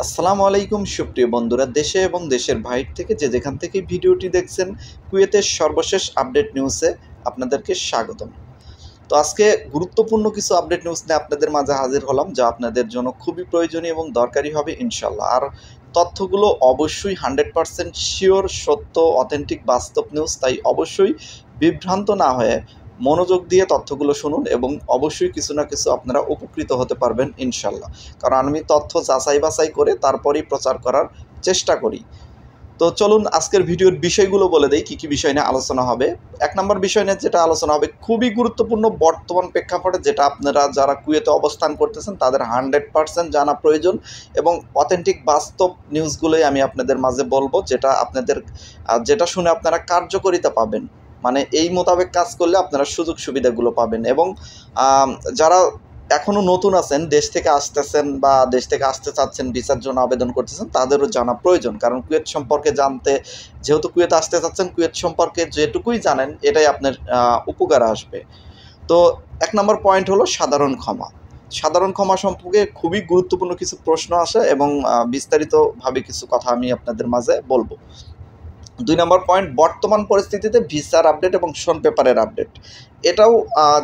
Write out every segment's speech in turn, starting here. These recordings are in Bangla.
আসসালামু আলাইকুম সুপ্রিয় বন্ধুরা, দেশে এবং দেশের বাইরে থেকে যে যেখান থেকে ভিডিওটি দেখছেন, কুয়েতের সর্বশেষ আপডেট নিউজে আপনাদেরকে স্বাগতম। তো আজকে গুরুত্বপূর্ণ কিছু আপডেট নিউজ নিয়ে আপনাদের মাঝে হাজির হলাম, যা আপনাদের জন্য খুবই প্রয়োজনীয় এবং দরকারি হবে ইনশাল্লাহ। আর তথ্যগুলো অবশ্যই 100% শিওর, সত্য, অথেন্টিক, বাস্তব নিউজ। তাই অবশ্যই বিভ্রান্ত না হয়ে মনোযোগ দিয়ে তথ্যগুলো শুনুন এবং অবশ্যই কিছু না কিছু আপনারা উপকৃত হতে পারবেন ইনশাল্লাহ। কারণ আমি তথ্য যাচাই বাছাই করে তারপরেই প্রচার করার চেষ্টা করি। তো চলুন আজকের ভিডিওর বিষয়গুলো বলে দেই, কী কী বিষয় নিয়ে আলোচনা হবে। এক নম্বর বিষয় নিয়ে যেটা আলোচনা হবে, খুবই গুরুত্বপূর্ণ বর্তমান প্রেক্ষাপটে, যেটা আপনারা যারা কুয়েতে অবস্থান করতেছেন তাদের 100% জানা প্রয়োজন এবং অথেন্টিক বাস্তব নিউজগুলোই আমি আপনাদের মাঝে বলবো, যেটা শুনে আপনারা কার্যকারিতা পাবেন। মানে এই মোতাবেক কাজ করলে আপনারা সুযোগ সুবিধাগুলো পাবেন। এবং যারা এখনও নতুন আছেন, দেশ থেকে আসতেছেন বা দেশ থেকে আসতে চাচ্ছেন, ভিসার জন্য আবেদন করতেছেন, তাদেরও জানা প্রয়োজন। কারণ কুয়েত সম্পর্কে জানতে, যেহেতু কুয়েত আসতে চাচ্ছেন, কুয়েত সম্পর্কে যেটুকুই জানেন এটাই আপনার উপকারে আসবে। তো এক নম্বর পয়েন্ট হলো সাধারণ ক্ষমা। সাধারণ ক্ষমা সম্পর্কে খুবই গুরুত্বপূর্ণ কিছু প্রশ্ন আসে এবং বিস্তারিতভাবে কিছু কথা আমি আপনাদের মাঝে বলবো। 2 নম্বর পয়েন্ট, বর্তমান পরিস্থিতিতে ভিসার আপডেট এবং শোন পেপারের আপডেট। এটাও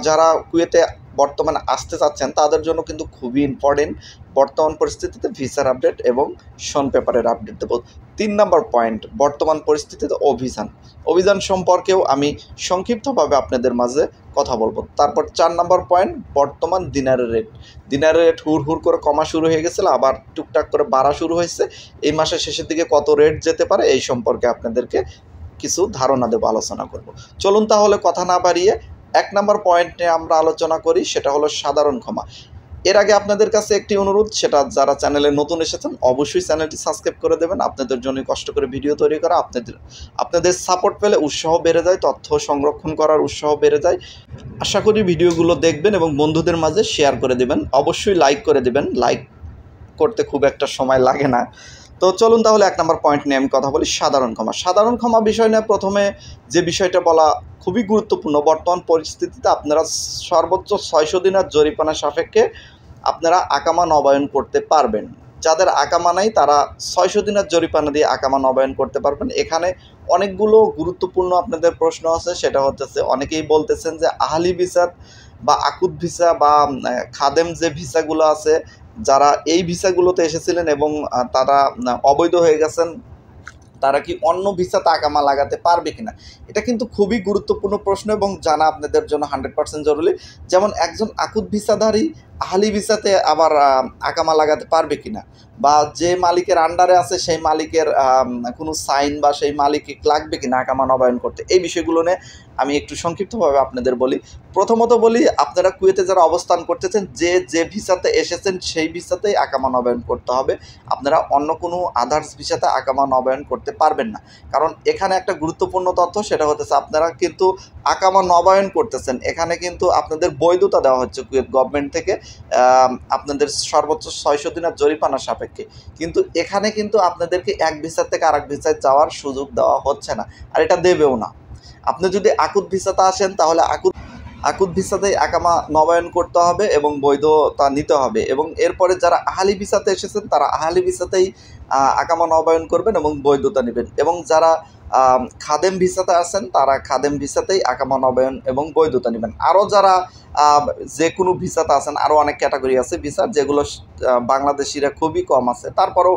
যারা কুয়েতে বর্তমানে আসতে চাচ্ছেন তাদের জন্য কিন্তু খুবই ইম্পর্টেন্ট। বর্তমান পরিস্থিতিতে ভিসার আপডেট এবং শোন পেপারের আপডেট দেবো। 3 নম্বর পয়েন্ট, বর্তমান পরিস্থিতিতে অভিযান সম্পর্কেও আমি সংক্ষিপ্তভাবে আপনাদের মাঝে কথা বলবো। তারপর 4 নম্বর পয়েন্ট, বর্তমান দিনারের রেট হুড় করে কমা শুরু হয়ে গেছিল, আবার টুকটাক করে বাড়া শুরু হয়েছে। এই মাসের শেষের দিকে কত রেট যেতে পারে এই সম্পর্কে আপনাদেরকে কিছু ধারণা দেবো, আলোচনা করব। চলুন তাহলে কথা না বাড়িয়ে 1 নম্বর পয়েন্ট নিয়ে আমরা আলোচনা করি, সেটা হলো সাধারণ ক্ষমা। এর আগে আপনাদের কাছে একটি অনুরোধ, সেটা যারা চ্যানেলে নতুন এসেছেন অবশ্যই চ্যানেলটি সাবস্ক্রাইব করে দেবেন। আপনাদের জন্যই কষ্ট করে ভিডিও তৈরি করা। আপনাদের সাপোর্ট পেলে উৎসাহ বেড়ে যায়, তথ্য সংরক্ষণ করার উৎসাহ বেড়ে যায়। আশা করি ভিডিওগুলো দেখবেন এবং বন্ধুদের মাঝে শেয়ার করে দেবেন। অবশ্যই লাইক করে দেবেন, লাইক করতে খুব একটা সময় লাগে না। তো চলুন তাহলে 1 নম্বর পয়েন্ট নিয়ে আমি কথা বলি, সাধারণ ক্ষমা বিষয় নিয়ে প্রথমে যে বিষয়টা বলা খুবই গুরুত্বপূর্ণ। বর্তমান পরিস্থিতিতে আপনারা সর্বোচ্চ 600 দিনের জরিমানা সাপেক্ষে আপনারা আকামা নবায়ন করতে পারবেন। যাদের আকামা নাই তারা 600 দিনের জরিমানা দিয়ে আকামা নবায়ন করতে পারবেন। এখানে অনেকগুলো গুরুত্বপূর্ণ আপনাদের প্রশ্ন আছে, সেটা হচ্ছে অনেকেই বলতেছেন যে আহলি ভিসা বা আকুত ভিসা বা খাদেম যে ভিসাগুলো আছে, যারা এই ভিসাগুলোতে এসেছিলেন এবং তারা অবৈধ হয়ে গেছেন, তারা কি অন্য ভিসাতে আকামা লাগাতে পারবে কিনা? এটা কিন্তু খুবই গুরুত্বপূর্ণ প্রশ্ন এবং জানা আপনাদের জন্য 100% জরুরি। যেমন একজন আকুত ভিসাধারী আহলি ভিসাতে আবার আকামা লাগাতে পারবে কিনা, বা যে মালিকের আন্ডারে আছে সেই মালিকের কোনো সাইন বা সেই মালিক লাগবে কিনা আকামা নবায়ন করতে, এই বিষয়গুলো নিয়ে আমি একটু সংক্ষিপ্তভাবে আপনাদের বলি। প্রথমত বলি, আপনারা কুয়েতে যারা অবস্থান করতেছেন, যে ভিসাতে এসেছেন সেই ভিসাতেই আকামা নবায়ন করতে হবে। আপনারা অন্য কোনো আদার্স ভিসাতে আকামা নবায়ন করতে পারবেন না। কারণ এখানে একটা গুরুত্বপূর্ণ তথ্য, সেটা হচ্ছে আপনারা কিন্তু আকামা নবায়ন করতেছেন, এখানে কিন্তু আপনাদের বৈধতা দেওয়া হচ্ছে কুয়েত গভর্নমেন্ট থেকে আপনাদের সর্বোচ্চ 600 দিনের জরিমানা সাপেক্ষে। কিন্তু এখানে কিন্তু আপনাদেরকে এক ভিসা থেকে আরেক ভিসায় যাওয়ার সুযোগ দেওয়া হচ্ছে না, আর এটা দেবেও না। আপনি যদি আকুত ভিসাতে আসেন তাহলে আকুত ভিসাতেই আকামা নবায়ন করতে হবে এবং বৈধতা নিতে হবে। এবং এরপরে যারা আহালি ভিসাতে এসেছেন তারা আহালি ভিসাতেই আকামা নবায়ন করবেন এবং বৈধতা নেবেন। এবং যারা খাদেম ভিসাতে আছেন তারা খাদেম ভিসাতেই আকামা নবায়ন এবং বৈধতা নেবেন। আরও যারা যে কোনো ভিসাতে আছেন, আরও অনেক ক্যাটাগরি আছে ভিসার, যেগুলো বাংলাদেশিরা খুবই কম আছে। তারপরেও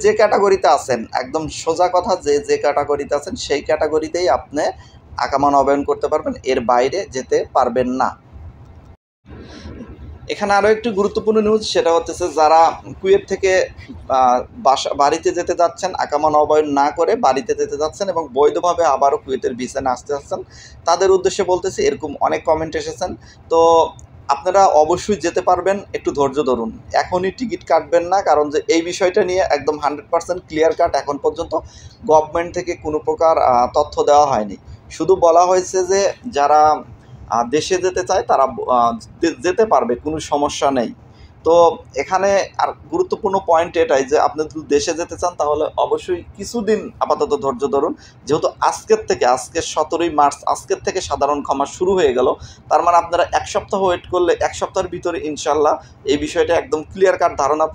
যে ক্যাটাগরিতে আছেন, একদম সোজা কথা, যে ক্যাটাগরিতে আছেন সেই ক্যাটাগরিতেই আপনি আকামা নবায়ন করতে পারবেন, এর বাইরে যেতে পারবেন না। এখানে আরও একটি গুরুত্বপূর্ণ নিউজ, সেটা হচ্ছে যারা কুয়েত থেকে বাড়িতে যেতে যাচ্ছেন, আকামা নবায়ন না করে বাড়িতে যেতে যাচ্ছেন এবং বৈধভাবে আবারও কুয়েতের ভিসা নিয়ে আসতে যাচ্ছেন, তাদের উদ্দেশ্যে বলতেছি, এরকম অনেক কমেন্ট এসেছেন। তো আপনারা অবশ্যই যেতে পারবেন, একটু ধৈর্য ধরুন, এখনই টিকিট কাটবেন না। কারণ যে এই বিষয়টা নিয়ে একদম 100% ক্লিয়ার কাট এখন পর্যন্ত গভর্নমেন্ট থেকে কোনো প্রকার তথ্য দেওয়া হয়নি। শুধু বলা হয়েছে যে যারা দেশে যেতে চায় তারা যেতে পারবে, কোনো সমস্যা নেই। তো এখানে আর গুরুত্বপূর্ণ পয়েন্ট এটাই যে আপনি যদি দেশে যেতে চান তাহলে অবশ্যই কিছুদিন আপাতত ধৈর্য ধরুন। যেহেতু আজকে 17ই মার্চ, আজকের থেকে সাধারণ ক্ষমা শুরু হয়ে গেল, তার মানে আপনারা 1 সপ্তাহ ওয়েট করলে 1 সপ্তাহের ভিতরে ইনশাল্লাহ এই বিষয়টা একদম ক্লিয়ার কাট ধারণা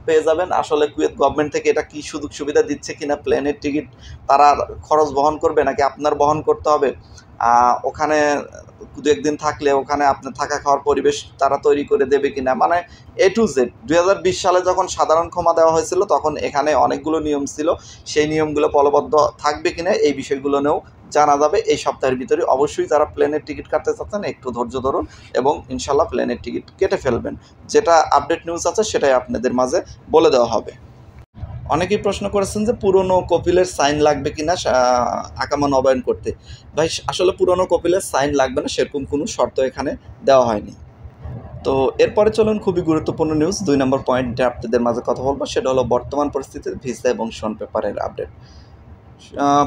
পেয়ে যাবেন। আসলে কুয়েত গভর্নমেন্ট থেকে এটা কি সুযোগ সুবিধা দিচ্ছে কিনা, প্লেনের টিকিট তারা খরচ বহন করবে নাকি আপনার বহন করতে হবে, ওখানে দু একদিন থাকলে ওখানে আপনার থাকা খাওয়ার পরিবেশ তারা তৈরি করে দেবে কিনা, মানে A to Z। 2020 সালে যখন সাধারণ ক্ষমা দেওয়া হয়েছিল তখন এখানে অনেকগুলো নিয়ম ছিল, সেই নিয়মগুলো বলবদ্ধ থাকবে কিনা এই বিষয়গুলো নিয়েও জানা যাবে এই সপ্তাহের ভিতরে। অবশ্যই যারা প্লেনের টিকিট কাটতে চাচ্ছেন একটু ধৈর্য ধরুন এবং ইনশাল্লাহ প্লেনের টিকিট কেটে ফেলবেন। যেটা আপডেট নিউজ আছে সেটাই আপনাদের মাঝে বলে দেওয়া হবে। অনেকেই প্রশ্ন করেছেন যে পুরনো কপিলের সাইন লাগবে কিনা আকামা নবায়ন করতে। ভাই আসলে পুরনো কপিলের সাইন লাগবে না, সেরকম কোনো শর্ত এখানে দেওয়া হয়নি। তো এরপরে চলুন খুবই গুরুত্বপূর্ণ নিউজ 2 নম্বর পয়েন্টে আপনাদের মাঝে কথা বলবো, সেটা হলো বর্তমান পরিস্থিতিতে ভিসা এবং শন পেপারের আপডেট।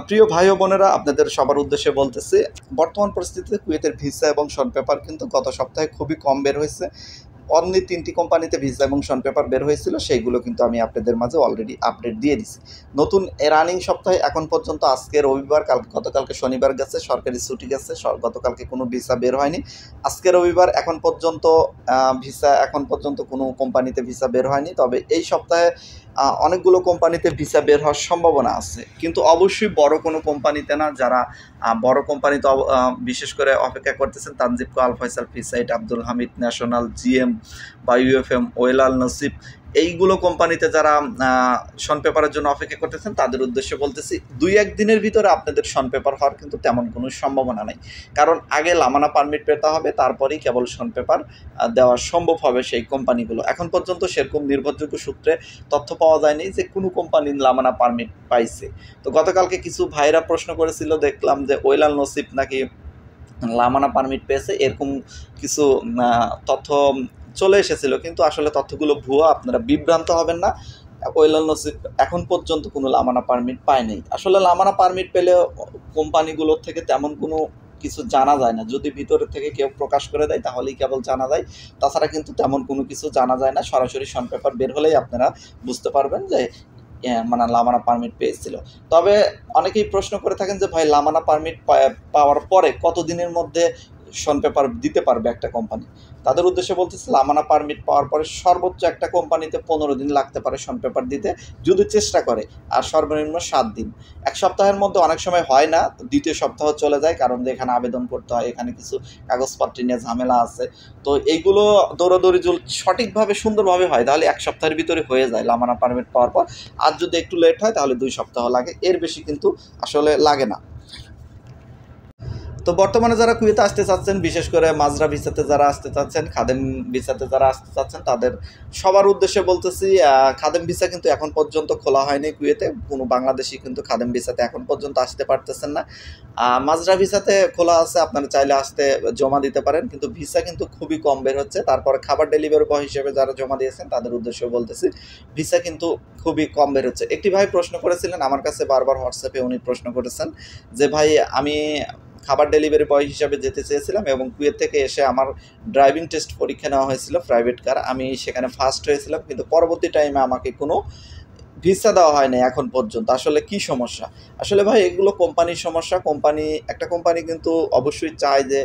প্রিয় ভাই ও বোনেরা, আপনাদের সবার উদ্দেশ্যে বলতেছি, বর্তমান পরিস্থিতিতে কুয়েতের ভিসা এবং শন পেপার কিন্তু গত সপ্তাহে খুবই কম বের হয়েছে। অনলি 3টি কোম্পানিতে ভিসা এবং শন পেপার বের হয়েছিল, সেইগুলো কিন্তু আমি আপনাদের মাঝে অলরেডি আপডেট দিয়ে দিছি। নতুন রানিং সপ্তাহে এখন পর্যন্ত আজকে রবিবার, গতকালকে শনিবার গেছে, সরকারি ছুটি গেছে, গতকালকে কোনো ভিসা বের হয়নি। আজকে রবিবার, এখন পর্যন্ত ভিসা এখন পর্যন্ত কোনো কোম্পানিতে ভিসা বের হয়নি। তবে এই সপ্তাহে অনেকগুলো কোম্পানিতে ভিসা বের হওয়ার সম্ভাবনা আছে, কিন্তু অবশ্যই বড় কোনো কোম্পানিতে না। যারা বড় কোম্পানিতে বিশেষ করে অপেক্ষা করতেছেন, তানজিবকো, আল ফয়সাল, ফিসাইট, আব্দুল হামিদ, ন্যাশনাল, জিএম বা ইউএফএম, ওয়েল আল নসিব, এইগুলো কোম্পানিতে যারা শন পেপারের জন্য অপেক্ষা করতেছেন তাদের উদ্দেশ্যে বলতেছি, 2-1 দিনের ভিতরে আপনাদের শন পেপার হওয়ার কিন্তু তেমন কোনো সম্ভাবনা নেই। কারণ আগে লামানা পারমিট পেতে হবে, তারপরেই কেবল শন পেপার দেওয়া সম্ভব হবে সেই কোম্পানিগুলো। এখন পর্যন্ত সেরকম নির্ভরযোগ্য সূত্রে তথ্য পাওয়া যায়নি যে কোনো কোম্পানি লামানা পারমিট পাইছে। তো গতকালকে কিছু ভাইরা প্রশ্ন করেছিল, দেখলাম যে ওয়েল আল নসিব নাকি লামানা পারমিট পেয়েছে, এরকম কিছু তথ্য চলে এসেছিল, কিন্তু আসলে তথ্যগুলো ভুয়া, আপনারা বিভ্রান্ত হবেন না। ওয়েল আল নসিব এখন পর্যন্ত কোনো লামানা পারমিট পায়নি। আসলে লামানা পারমিট পেলে কোম্পানিগুলোর থেকে তেমন কোনো কিছু জানা যায় না, যদি ভিতরে থেকে কেউ প্রকাশ করে দেয় তাহলেই কেবল জানা যায়, তাছাড়া কিন্তু তেমন কোনো কিছু জানা যায় না। সরাসরি শন পেপার বের হলেই আপনারা বুঝতে পারবেন যে মানে লামানা পারমিট পেয়েছিল। তবে অনেকেই প্রশ্ন করে থাকেন যে ভাই লামানা পারমিট পাওয়ার পরে কতদিনের মধ্যে শন পেপার দিতে পারবে একটা কোম্পানি। তাদের উদ্দেশ্যে বলতেছি, লামানা পারমিট পাওয়ার পরে সর্বোচ্চ একটা কোম্পানিতে 15 দিন লাগতে পারে শন পেপার দিতে, যদি চেষ্টা করে, আর সর্বনিম্ন 7 দিন। এক সপ্তাহের মধ্যে অনেক সময় হয় না, দ্বিতীয় সপ্তাহ চলে যায়, কারণ এখানে আবেদন করতে হয়, এখানে কিছু কাগজপত্র নিয়ে ঝামেলা আছে। তো এইগুলো দৌড়াদৌড়ি সঠিকভাবে সুন্দরভাবে হয় তাহলে এক সপ্তাহের ভিতরে হয়ে যায় লামানা পারমিট পাওয়ার পর। আর যদি একটু লেট হয় তাহলে 2 সপ্তাহ লাগে, এর বেশি কিন্তু আসলে লাগে না। তো বর্তমানে যারা কুয়েতে আসতে চাচ্ছেন, বিশেষ করে মাজরা ভিসাতে যারা আসতে চাচ্ছেন, খাদেম ভিসাতে যারা আসতে চাচ্ছেন, তাদের সবার উদ্দেশ্যে বলতেছি, খাদেম ভিসা কিন্তু এখন পর্যন্ত খোলা হয়নি কুয়েতে। কোনো বাংলাদেশি কিন্তু খাদেম ভিসাতে এখন পর্যন্ত আসতে পারতেছেন না। মাজরা ভিসাতে খোলা আছে, আপনারা চাইলে আসতে জমা দিতে পারেন, কিন্তু ভিসা কিন্তু খুবই কম বের হচ্ছে। তারপরে খাবার ডেলিভারি বয় হিসেবে যারা জমা দিয়েছেন তাদের উদ্দেশ্যে বলতেছি, ভিসা কিন্তু খুবই কম বের হচ্ছে। একটি ভাই প্রশ্ন করেছিলেন আমার কাছে বারবার হোয়াটসঅ্যাপে, উনি প্রশ্ন করেছেন যে ভাই আমি খাবার ডেলিভারি বয় হিসাবে যেতে চেয়েছিলাম এবং কুয়েত থেকে এসে আমার ড্রাইভিং টেস্ট পরীক্ষা নেওয়া হয়েছিল, প্রাইভেট কার, আমি সেখানে ফার্স্ট হয়েছিলাম, কিন্তু পরবর্তী টাইমে আমাকে কোনো ভিসা দেওয়া হয়নি এখন পর্যন্ত। আসলে কি সমস্যা? আসলে ভাই এগুলো কোম্পানির সমস্যা। একটা কোম্পানি কিন্তু অবশ্যই চায় যে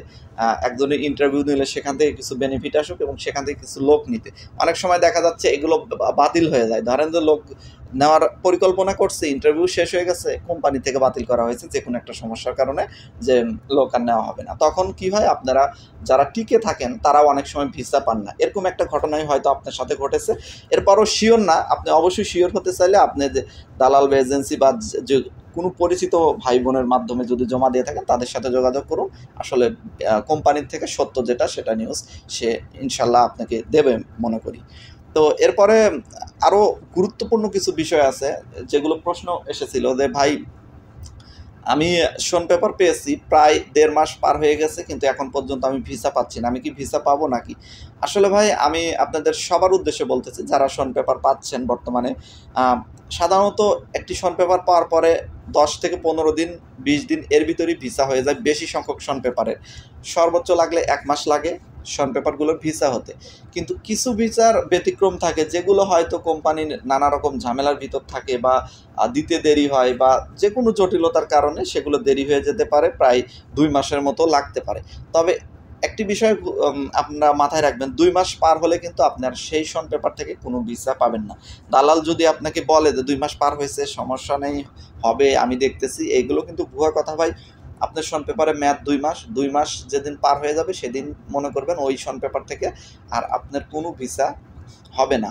একজনের ইন্টারভিউ নিলে সেখান থেকে কিছু বেনিফিট আসুক এবং সেখান থেকে কিছু লোক নিতে। অনেক সময় দেখা যাচ্ছে এগুলো বাতিল হয়ে যায়। ধরেন যে লোক নেওয়ার পরিকল্পনা করছে, ইন্টারভিউ শেষ হয়ে গেছে, কোম্পানি থেকে বাতিল করা হয়েছে যে কোনো একটা সমস্যার কারণে, যে লোক আর নেওয়া হবে না। তখন কি হয়, আপনারা যারা টিকে থাকেন তারাও অনেক সময় ভিসা পান না। এরকম একটা ঘটনাই হয়তো আপনার সাথে ঘটেছে। এরপরও শিওর না, আপনি অবশ্যই শিওর হতে চাইলে আপনি যে দালাল বা এজেন্সি বা যে কোনো পরিচিত ভাই বোনের মাধ্যমে যদি জমা দিয়ে থাকেন তাদের সাথে যোগাযোগ করুন। আসলে কোম্পানির থেকে সত্য যেটা সেটা নিউজ সে ইনশাল্লাহ আপনাকে দেবে মনে করি। তো এরপরে আরও গুরুত্বপূর্ণ কিছু বিষয় আছে যেগুলো প্রশ্ন এসেছিল যে ভাই আমি শন পেপার পেয়েছি, প্রায় 1.5 মাস পার হয়ে গেছে, কিন্তু এখন পর্যন্ত আমি ভিসা পাচ্ছি না, আমি কি ভিসা পাবো নাকি? আসলে ভাই আমি আপনাদের সবার উদ্দেশ্যে বলতেছি, যারা শন পেপার পাচ্ছেন বর্তমানে, সাধারণত একটি শন পেপার পাওয়ার পরে 10 থেকে 15 দিন 20 দিন এর ভিতরেই ভিসা হয়ে যায় বেশি সংখ্যক শন পেপারের। সর্বোচ্চ লাগলে 1 মাস লাগে শন পেপারগুলোর ভিসা হতে। কিন্তু কিছু ভিসার ব্যতিক্রম থাকে, যেগুলো হয়তো কোম্পানির নানা রকম ঝামেলার ভিতর থাকে বা দিতে দেরি হয় বা যে কোনো জটিলতার কারণে সেগুলো দেরি হয়ে যেতে পারে, প্রায় 2 মাসের মতো লাগতে পারে। তবে একটি বিষয় আপনারা মাথায় রাখবেন, 2 মাস পার হলে কিন্তু আপনার সেই সন পেপার থেকে কোনো ভিসা পাবেন না। দালাল যদি আপনাকে বলে যে 2 মাস পার হয়েছে, সমস্যা নেই, হবে, আমি দেখতেছি, এইগুলো কিন্তু ভুয়া কথা ভাই। আপনার সন পেপারে মেয়াদ 2 মাস, 2 মাস যেদিন পার হয়ে যাবে সেদিন মনে করবেন ওই সন পেপার থেকে আর আপনার কোনো ভিসা হবে না।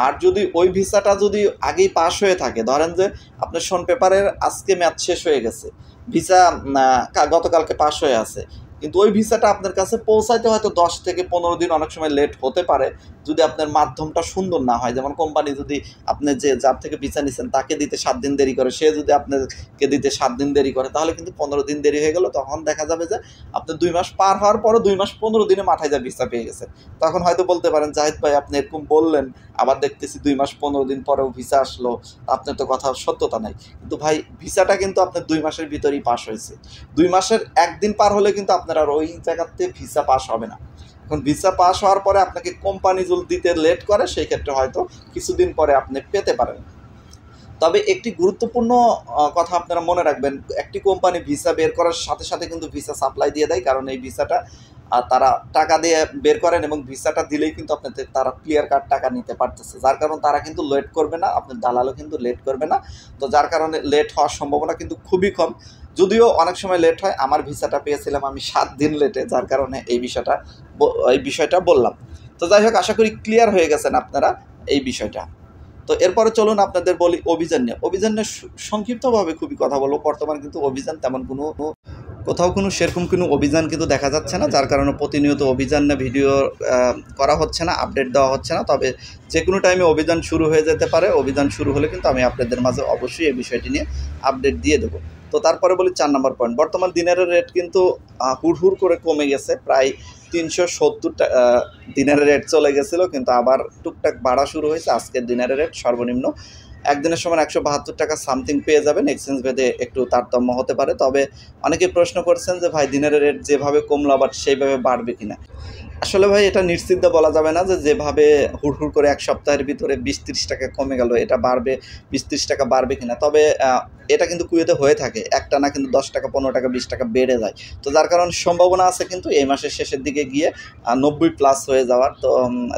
আর যদি ওই ভিসাটা যদি আগেই পাস হয়ে থাকে, ধরেন যে আপনার সন পেপারের আজকে মেয়াদ শেষ হয়ে গেছে, ভিসা গতকালকে পাস হয়ে আছে, কিন্তু ওই ভিসাটা আপনার কাছে পৌঁছাইতে হয়তো 10 থেকে 15 দিন অনেক সময় লেট হতে পারে, যদি আপনার মাধ্যমটা সুন্দর না হয়। যেমন কোম্পানি যদি আপনি যার থেকে ভিসা নিচ্ছেন তাকে দিতে 7 দিন দেরি করে, সে যদি আপনাকে দিতে 7 দিন দেরি করে, তাহলে কিন্তু 15 দিন দেরি হয়ে গেল। তখন দেখা যাবে যে আপনি 2 মাস পার হওয়ার পরও 2 মাস 15 দিনে মাথায় যা ভিসা পেয়ে গেছেন। তখন হয়তো বলতে পারেন, জাহিদ ভাই আপনি এরকম বললেন, আবার দেখতেছি 2 মাস 15 দিন পরেও ভিসা আসলো, আপনার তো কথা সত্যতা নাই। কিন্তু ভাই ভিসাটা কিন্তু আপনার 2 মাসের ভিতরেই পাস হয়েছে। 2 মাসের একদিন পার হলে কিন্তু আপনার আর ওই জায়গাতে ভিসা পাস হবে না। এখন ভিসা পাস হওয়ার পরে আপনাকে কোম্পানি যদি দিতে লেট করে, সেই ক্ষেত্রে হয়তো কিছুদিন পরে আপনি পেতে পারেন। তবে একটি গুরুত্বপূর্ণ কথা আপনারা মনে রাখবেন, একটি কোম্পানি ভিসা বের করার সাথে সাথে কিন্তু ভিসা সাপ্লাই দিয়ে দেয়, কারণ এই ভিসাটা তারা টাকা দিয়ে বের করেন এবং ভিসাটা দিলেই কিন্তু আপনাদের তারা ক্লিয়ার কাট টাকা নিতে পারতেছে, যার কারণে তারা কিন্তু লেট করবে না, আপনার দালালও কিন্তু লেট করবে না। তো যার কারণে লেট হওয়ার সম্ভাবনা কিন্তু খুবই কম, যদিও অনেক সময় লেট হয়। আমার ভিসাটা পেয়েছিলাম আমি 7 দিন লেটে, যার কারণে এই বিষয়টা বললাম। তো যাই হোক, আশা করি ক্লিয়ার হয়ে গেছেন আপনারা এই বিষয়টা। তো এরপরে চলুন আপনাদের বলি অভিযান নিয়ে। অভিযান নিয়ে সংক্ষিপ্তভাবে খুবই কথা বলবো। বর্তমান কিন্তু অভিযান তেমন কোথাও কোনো সেরকম কোনো অভিযান কিন্তু দেখা যাচ্ছে না, যার কারণে প্রতিনিয়ত অভিযান নিয়ে ভিডিও করা হচ্ছে না, আপডেট দেওয়া হচ্ছে না। তবে যে কোনো টাইমে অভিযান শুরু হয়ে যেতে পারে। অভিযান শুরু হলে কিন্তু আমি আপনাদের মাঝে অবশ্যই এই বিষয়টি নিয়ে আপডেট দিয়ে দেবো। তো তারপরে বলি 4 নম্বর পয়েন্ট, বর্তমান দিনের রেট কিন্তু হুড় করে কমে গেছে। প্রায় 370 দিনের রেট চলে গেছিলো, কিন্তু আবার টুকটাক বাড়া শুরু হয়েছে। আজকের দিনের রেট সর্বনিম্ন একদিনের সময় 172 টাকা সামথিং পেয়ে যাবেন। এক্সচেঞ্জ ভেদে একটু তারতম্য হতে পারে। তবে অনেকে প্রশ্ন করছেন যে ভাই দিনের রেট যেভাবে কমলো আবার সেইভাবে বাড়বে কিনা। আসলে ভাই এটা নিশ্চিত বলা যাবে না যে যেভাবে হুড় করে এক সপ্তাহের ভিতরে 20-30 টাকা কমে গেল, এটা বাড়বে, 20-30 টাকা বাড়বে কিনা। তবে এটা কিন্তু কুয়েতে হয়ে থাকে, একটা না কিন্তু 10 টাকা 15 টাকা 20 টাকা বেড়ে যায়। তো যার কারণে সম্ভাবনা আছে কিন্তু এই মাসের শেষের দিকে গিয়ে 90+ হয়ে যাওয়ার। তো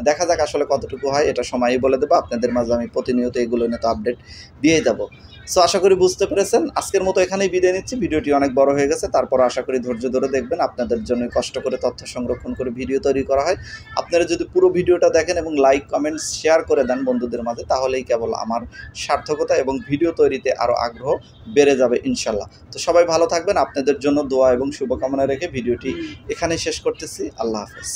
দেখা যাক আসলে কতটুকু হয়, এটা সময়ই বলে দেবো। আপনাদের মাঝে আমি প্রতিনিয়ত এগুলো নিয়ে তো আপডেট দিয়েই যাবো। সো আশা করি বুঝতে পেরেছেন। আজকের মতো এখানেই বিদায় নিচ্ছি। ভিডিওটি অনেক বড় হয়ে গেছে, তারপর আশা করি ধৈর্য ধরে দেখবেন। আপনাদের জন্য কষ্ট করে তথ্য সংরক্ষণ করে ভিডিও তৈরি করা হয়। আপনারা যদি পুরো ভিডিওটা দেখেন এবং লাইক কমেন্টস শেয়ার করে দেন বন্ধুদের মাঝে, তাহলেই কেবল আমার সার্থকতা এবং ভিডিও তৈরিতে আরও আগ্রহ বেড়ে যাবে ইনশাল্লাহ। তো সবাই ভালো থাকবেন। আপনাদের জন্য দোয়া এবং শুভকামনা রেখে ভিডিওটি এখানেই শেষ করতেছি। আল্লাহ হাফেজ।